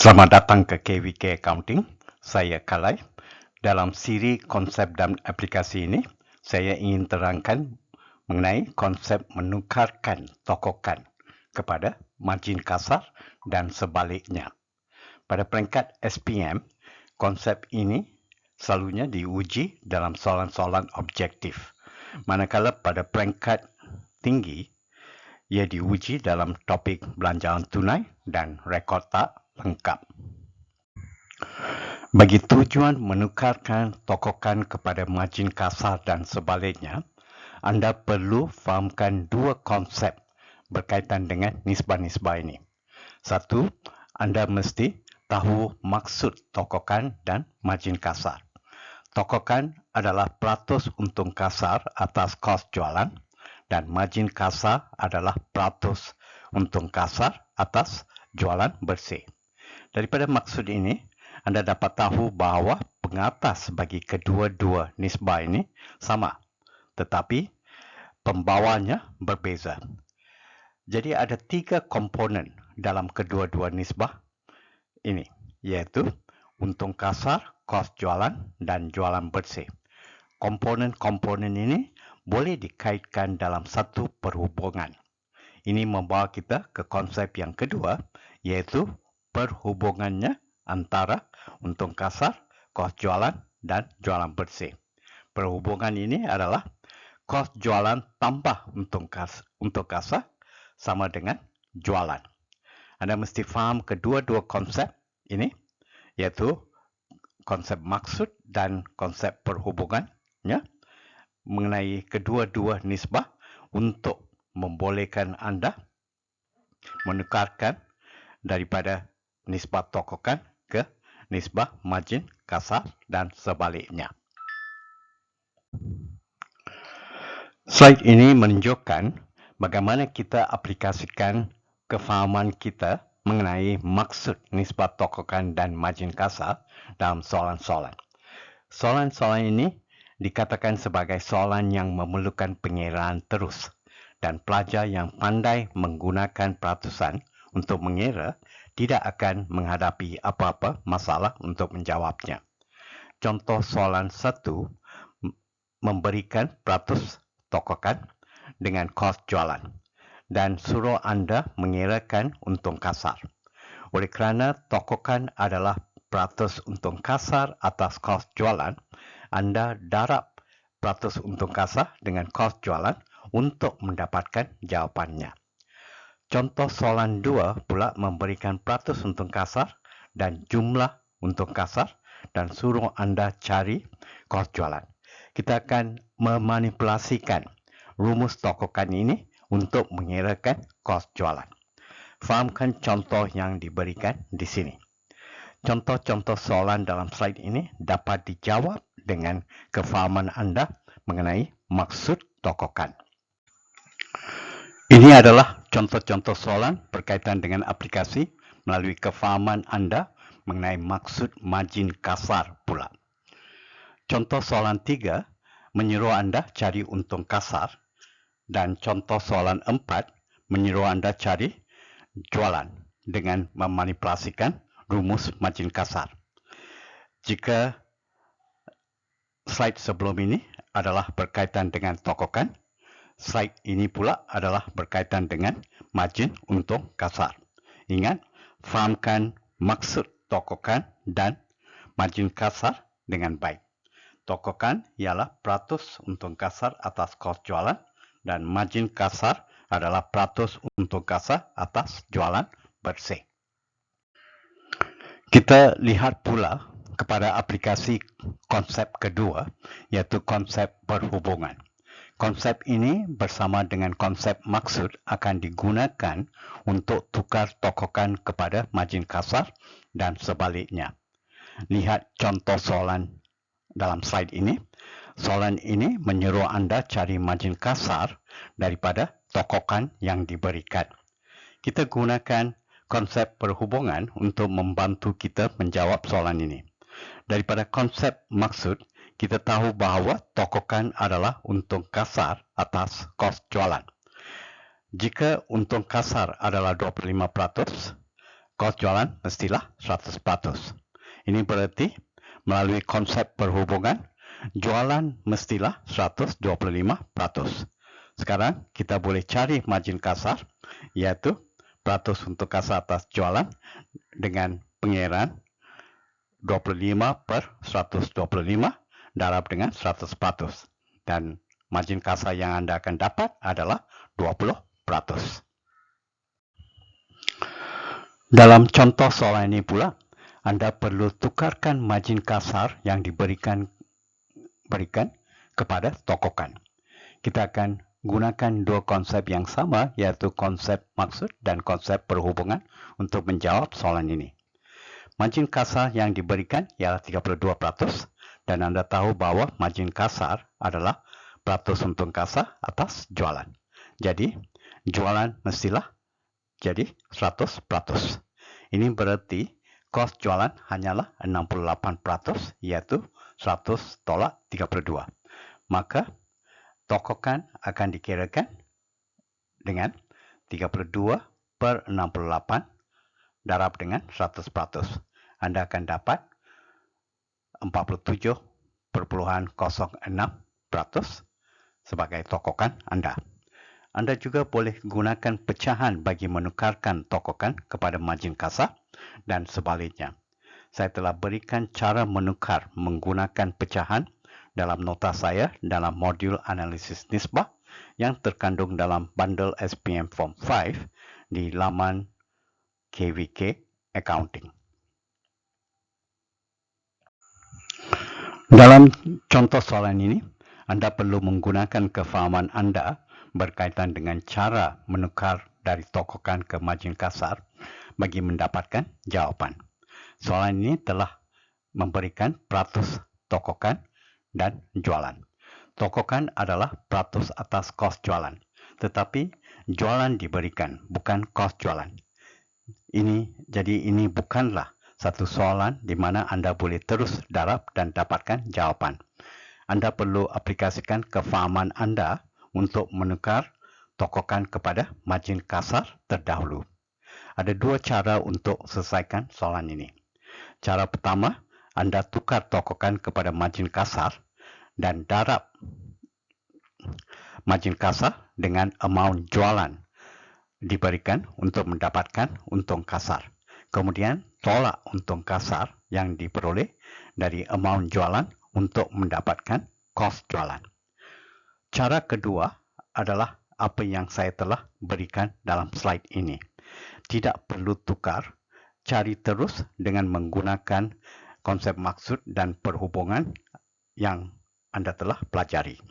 Selamat datang ke KVK Accounting. Saya Kalai. Dalam siri konsep dan aplikasi ini, saya ingin terangkan mengenai konsep menukarkan tokokan kepada margin kasar dan sebaliknya. Pada peringkat SPM, konsep ini selalunya diuji dalam soalan-soalan objektif. Manakala pada peringkat tinggi, ia diuji dalam topik belanjaan tunai dan rekod tak lengkap. Bagi tujuan menukarkan tokokan kepada margin kasar dan sebaliknya, anda perlu fahamkan dua konsep berkaitan dengan nisbah-nisbah ini. Satu, anda mesti tahu maksud tokokan dan margin kasar. Tokokan adalah peratus untung kasar atas kos jualan dan margin kasar adalah peratus untung kasar atas jualan bersih. Daripada maksud ini, anda dapat tahu bahawa pengatas bagi kedua-dua nisbah ini sama, tetapi pembawanya berbeza. Jadi ada tiga komponen dalam kedua-dua nisbah ini, iaitu untung kasar, kos jualan, dan jualan bersih. Komponen-komponen ini boleh dikaitkan dalam satu perhubungan. Ini membawa kita ke konsep yang kedua, iaitu perhubungannya antara untung kasar, kos jualan, dan jualan bersih. Perhubungan ini adalah kos jualan tambah untung kasar sama dengan jualan. Anda mesti faham kedua-dua konsep ini, iaitu konsep maksud dan konsep perhubungannya mengenai kedua-dua nisbah untuk membolehkan anda menukarkan daripada nisbah tokokan ke nisbah margin kasar dan sebaliknya. Slide ini menunjukkan bagaimana kita aplikasikan kefahaman kita mengenai maksud nisbah tokokan dan margin kasar dalam soalan-soalan. Soalan-soalan ini dikatakan sebagai soalan yang memerlukan pengiraan terus dan pelajar yang pandai menggunakan peratusan untuk mengira tidak akan menghadapi apa-apa masalah untuk menjawabnya. Contoh soalan 1 memberikan peratus tokokan dengan kos jualan dan suruh anda mengirakan untung kasar. Oleh kerana tokokan adalah peratus untung kasar atas kos jualan, anda darab peratus untung kasar dengan kos jualan untuk mendapatkan jawapannya. Contoh soalan 2 pula memberikan peratus untung kasar dan jumlah untung kasar dan suruh anda cari kos jualan. Kita akan memanipulasikan rumus tokokan ini untuk mengirakan kos jualan. Fahamkan contoh yang diberikan di sini. Contoh-contoh soalan dalam slide ini dapat dijawab dengan kefahaman anda mengenai maksud tokokan. Ini adalah contoh-contoh soalan berkaitan dengan aplikasi melalui kefahaman anda mengenai maksud margin kasar pula. Contoh soalan 3 menyuruh anda cari untung kasar dan contoh soalan 4 menyuruh anda cari jualan dengan memanipulasikan rumus margin kasar. Jika slide sebelum ini adalah berkaitan dengan tokokan, slide ini pula adalah berkaitan dengan margin untung kasar. Ingat, fahamkan maksud tokokan dan margin kasar dengan baik. Tokokan ialah peratus untung kasar atas kos jualan dan margin kasar adalah peratus untung kasar atas jualan bersih. Kita lihat pula kepada aplikasi konsep kedua, iaitu konsep perhubungan. Konsep ini bersama dengan konsep maksud akan digunakan untuk tukar tokokan kepada margin kasar dan sebaliknya. Lihat contoh soalan dalam slide ini. Soalan ini menyuruh anda cari margin kasar daripada tokokan yang diberikan. Kita gunakan konsep perhubungan untuk membantu kita menjawab soalan ini. Daripada konsep maksud, kita tahu bahawa tokokan adalah untung kasar atas kos jualan. Jika untung kasar adalah 25%, kos jualan mestilah 100%. Ini berarti melalui konsep perhubungan, jualan mestilah 125%. Sekarang kita boleh cari margin kasar, iaitu peratus untuk kasar atas jualan dengan pengiraan 25/125 darab dengan 100%. Dan margin kasar yang Anda akan dapat adalah 20%. Dalam contoh soalan ini pula, Anda perlu tukarkan margin kasar yang diberikan kepada tokokan. Kita akan gunakan dua konsep yang sama, yaitu konsep maksud dan konsep perhubungan untuk menjawab soalan ini. Margin kasar yang diberikan ialah 32% dan Anda tahu bahwa margin kasar adalah peratus untung kasar atas jualan. Jadi, jualan mestilah jadi 100%. Ini berarti kos jualan hanyalah 68%, yaitu 100.32. Maka, tokokan akan dikirakan dengan 32/68 darab dengan 100%. Anda akan dapat 47.06% sebagai tokokan Anda. Anda juga boleh gunakan pecahan bagi menukarkan tokokan kepada margin kasar dan sebaliknya. Saya telah berikan cara menukar menggunakan pecahan dalam nota saya dalam modul analisis nisbah yang terkandung dalam bundle SPM Form 5 di laman KVK Accounting. Dalam contoh soalan ini, Anda perlu menggunakan kefahaman Anda berkaitan dengan cara menukar dari tokokan ke margin kasar bagi mendapatkan jawapan. Soalan ini telah memberikan peratus tokokan dan jualan. Tokokan adalah peratus atas kos jualan, tetapi jualan diberikan, bukan kos jualan. Jadi ini bukanlah satu soalan di mana Anda boleh terus darab dan dapatkan jawapan. Anda perlu aplikasikan kefahaman Anda untuk menukar tokokan kepada margin kasar terdahulu. Ada dua cara untuk selesaikan soalan ini. Cara pertama, Anda tukar tokokan kepada margin kasar dan darab margin kasar dengan amount jualan diberikan untuk mendapatkan untung kasar. Kemudian tolak untung kasar yang diperoleh dari amount jualan untuk mendapatkan kos jualan. Cara kedua adalah apa yang saya telah berikan dalam slide ini. Tidak perlu tukar, cari terus dengan menggunakan konsep maksud dan perhubungan yang Anda telah pelajari.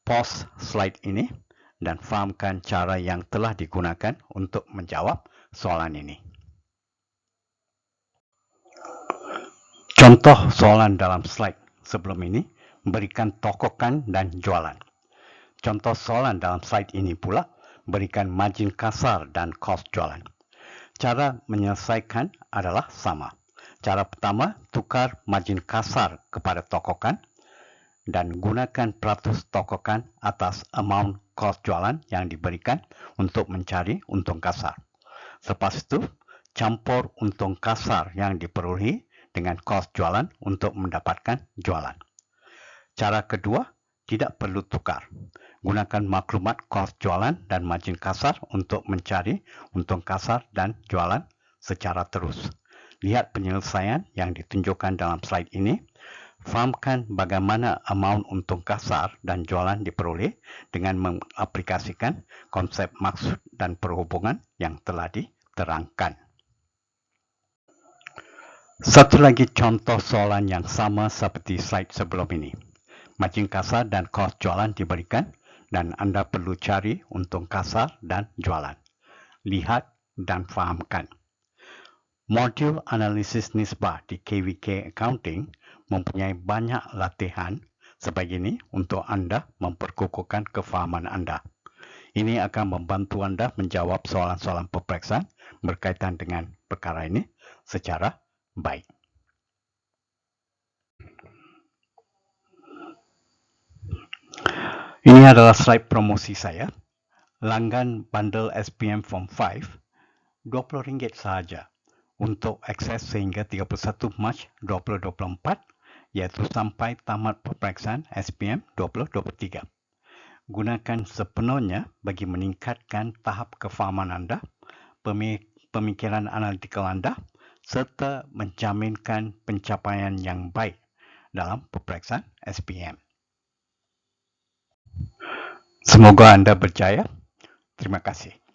Pause slide ini dan fahamkan cara yang telah digunakan untuk menjawab soalan ini. Contoh soalan dalam slide sebelum ini berikan tokokan dan jualan. Contoh soalan dalam slide ini pula berikan margin kasar dan kos jualan. Cara menyelesaikan adalah sama. Cara pertama, tukar margin kasar kepada tokokan dan gunakan peratus tokokan atas amount kos jualan yang diberikan untuk mencari untung kasar. Selepas itu, campur untung kasar yang diperolehi dengan kos jualan untuk mendapatkan jualan. Cara kedua, tidak perlu tukar. Gunakan maklumat kos jualan dan margin kasar untuk mencari untung kasar dan jualan secara terus. Lihat penyelesaian yang ditunjukkan dalam slide ini. Fahamkan bagaimana amount untung kasar dan jualan diperoleh dengan mengaplikasikan konsep maksud dan perhubungan yang telah diterangkan. Satu lagi contoh soalan yang sama seperti slide sebelum ini. Margin kasar dan kos jualan diberikan dan Anda perlu cari untung kasar dan jualan. Lihat dan fahamkan. Modul analisis nisbah di KVK Accounting mempunyai banyak latihan sebegini untuk Anda memperkukuhkan kefahaman Anda. Ini akan membantu Anda menjawab soalan-soalan peperiksaan berkaitan dengan perkara ini secara baik. Ini adalah slide promosi saya. Langgan bundle SPM Form 5 RM20 sahaja untuk akses sehingga 31 Mac 2024 iaitu sampai tamat peperiksaan SPM 2023. Gunakan sepenuhnya bagi meningkatkan tahap kefahaman anda, pemikiran analitikal anda serta menjaminkan pencapaian yang baik dalam peperiksaan SPM. Semoga anda berjaya. Terima kasih.